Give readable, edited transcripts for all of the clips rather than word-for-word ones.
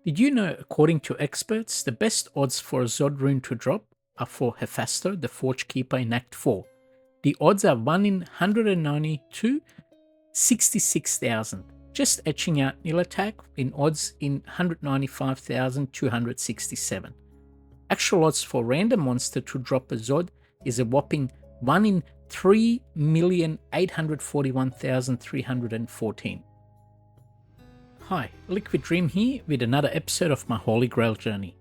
Did you know, according to experts, the best odds for a Zod rune to drop are for Hephaestus, the Forge Keeper in Act 4. The odds are 1 in 192, 66,000, just etching out nil attack in odds in 195,267. Actual odds for random monster to drop a Zod is a whopping 1 in 3,841,314. Hi, Liquid Dream here with another episode of my Holy Grail journey.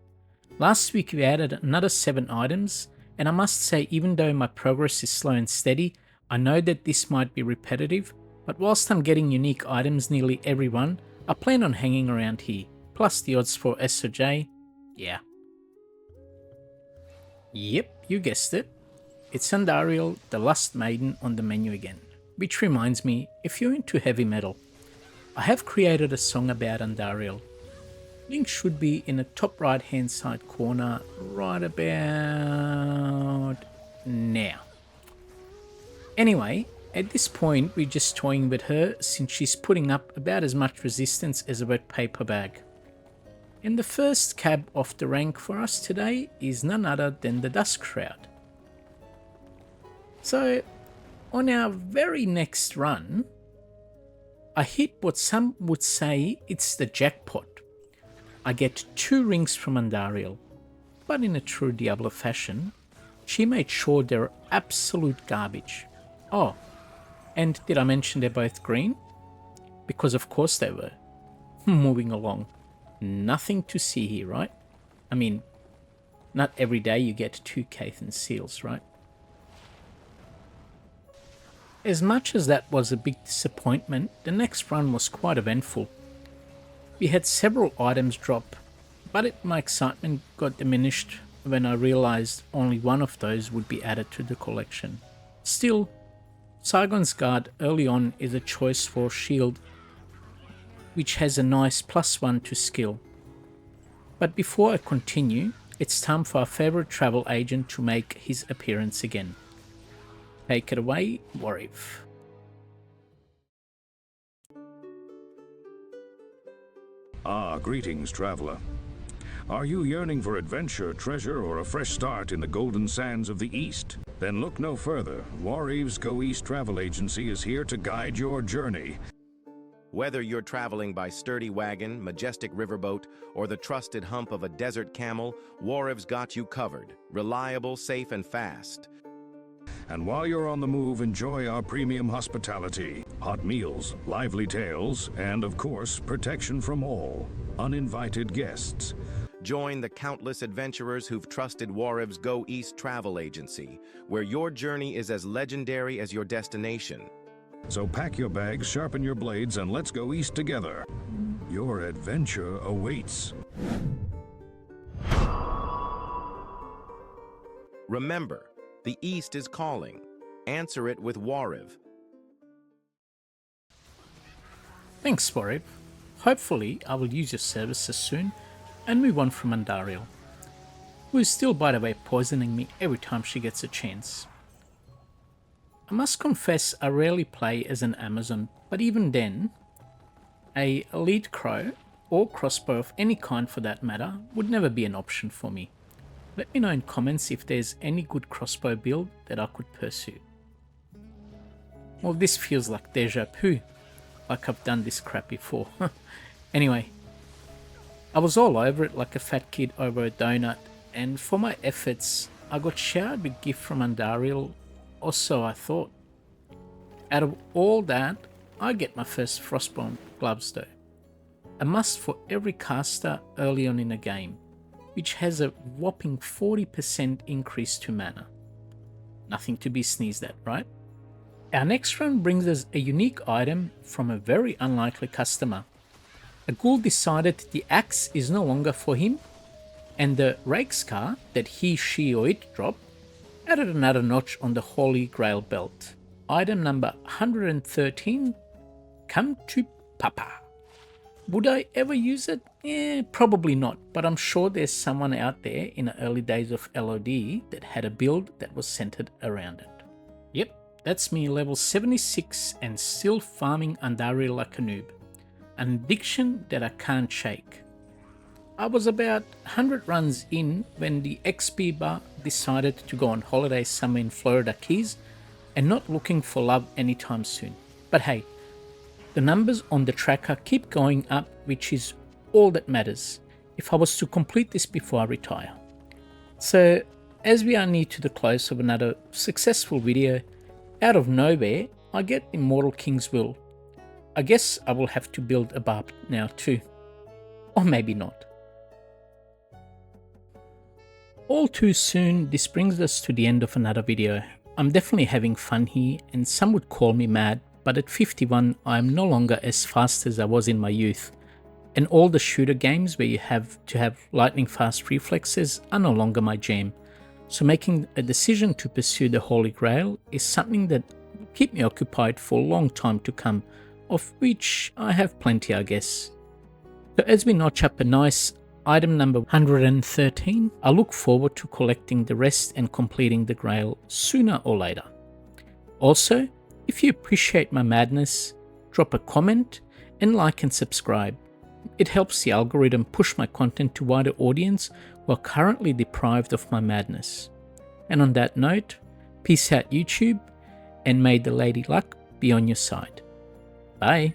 Last week we added another 7 items, and I must say, even though my progress is slow and steady, I know that this might be repetitive, but whilst I'm getting unique items nearly every one, I plan on hanging around here, plus the odds for SOJ, yeah. Yep, you guessed it. It's Andariel, the Lust Maiden, on the menu again. Which reminds me, if you're into heavy metal, I have created a song about Andariel. Link should be in the top right hand side corner right about now. Anyway, at this point we're just toying with her since she's putting up about as much resistance as a wet paper bag. And the first cab off the rank for us today is none other than the Dust Shroud. So, on our very next run, I hit what some would say it's the jackpot. I get 2 rings from Andariel, but in a true Diablo fashion, she made sure they're absolute garbage. Oh, and did I mention they're both green? Because of course they were. Moving along. Nothing to see here, right? I mean, not every day you get 2 Cathan seals, right? As much as that was a big disappointment, the next run was quite eventful. We had several items drop, but my excitement got diminished when I realized only one of those would be added to the collection. Still, Saigon's Guard early on is a choice for shield, which has a nice +1 to skill. But before I continue, it's time for our favorite travel agent to make his appearance again. Take it away, Warriv. Greetings, traveler. Are you yearning for adventure, treasure, or a fresh start in the golden sands of the East? Then look no further. Warrive's Go East Travel Agency is here to guide your journey. Whether you're traveling by sturdy wagon, majestic riverboat, or the trusted hump of a desert camel, Warrive's got you covered. Reliable, safe, and fast. And while you're on the move, enjoy our premium hospitality, hot meals, lively tales, and of course, protection from all uninvited guests. Join the countless adventurers who've trusted Warrive's Go East Travel Agency, where your journey is as legendary as your destination. So pack your bags, sharpen your blades, and let's go east together. Your adventure awaits. Remember, the East is calling. Answer it with Warriv. Thanks, Warriv. Hopefully I will use your services soon and move on from Andariel, who is still, by the way, poisoning me every time she gets a chance. I must confess I rarely play as an Amazon, but even then, a lead crow or crossbow of any kind for that matter would never be an option for me. Let me know in comments if there's any good crossbow build that I could pursue. Well, this feels like deja vu, like I've done this crap before. Anyway, I was all over it like a fat kid over a donut, and for my efforts, I got showered with gift from Andariel, or so I thought. Out of all that, I get my first Frostborn gloves though. A must for every caster early on in a game, which has a whopping 40% increase to mana. Nothing to be sneezed at, right? Our next run brings us a unique item from a very unlikely customer. A ghoul decided the axe is no longer for him, and the Rakescar that he, she or it dropped added another notch on the Holy Grail belt. Item number 113, come to Papa. Would I ever use it? Probably not, but I'm sure there's someone out there in the early days of LOD that had a build that was centered around it. Yep, that's me, level 76 and still farming Andariel like a noob. An addiction that I can't shake. I was about 100 runs in when the XP bar decided to go on holiday somewhere in Florida Keys and not looking for love anytime soon. But hey, the numbers on the tracker keep going up, which is all that matters if I was to complete this before I retire. So, as we are near to the close of another successful video, out of nowhere, I get Immortal King's Will. I guess I will have to build a barb now too. Or maybe not. All too soon, this brings us to the end of another video. I'm definitely having fun here, and some would call me mad, but at 51 I am no longer as fast as I was in my youth. And all the shooter games where you have to have lightning fast reflexes are no longer my jam. So making a decision to pursue the Holy Grail is something that will keep me occupied for a long time to come, of which I have plenty, I guess. So as we notch up a nice item number 113, I look forward to collecting the rest and completing the Grail sooner or later. Also, if you appreciate my madness, drop a comment and like and subscribe. It helps the algorithm push my content to wider audience who are currently deprived of my madness. And on that note, peace out YouTube, and may the Lady Luck be on your side. Bye.